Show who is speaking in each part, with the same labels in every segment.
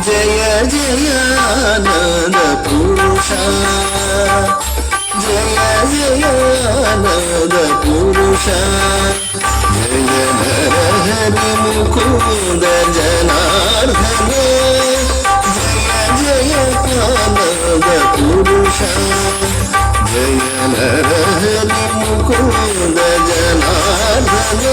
Speaker 1: జయ జయానంద పురుష జయ జయానంద పురుష జయ హరి ముకుంద జనార్దన జయ జయానంద పురుష జయ హరి ముకుంద జనార్దన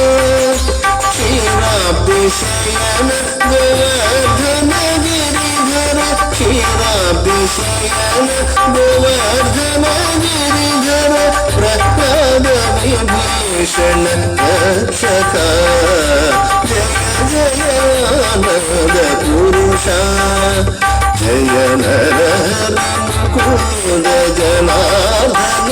Speaker 1: క్షీరాభిషయన గోవర్ధన గిరిధర క్షీరాభిషయన గోవర్ధన గిరిధర ప్రహ్లాద విభీషణ రక్షక జయ జయానంద పురుష జయ నర ముకుంద జనార్దన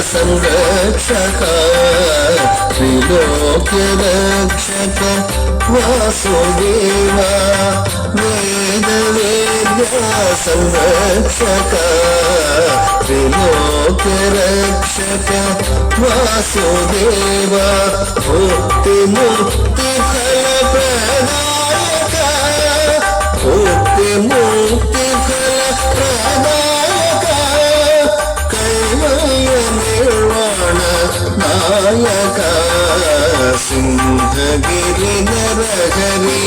Speaker 1: संरक्षक त्रिलोक्य रक्षक वासुदेव वेद वेद्या संरक्षक त्रिलोक्य रक्षक वासुदेव मुक्ति मुक्ति फल प्रदायक मुक्ति मुक्ति फल प्रदायक कैवल्य निर्वाण नायक सिंहगिरि नरहरि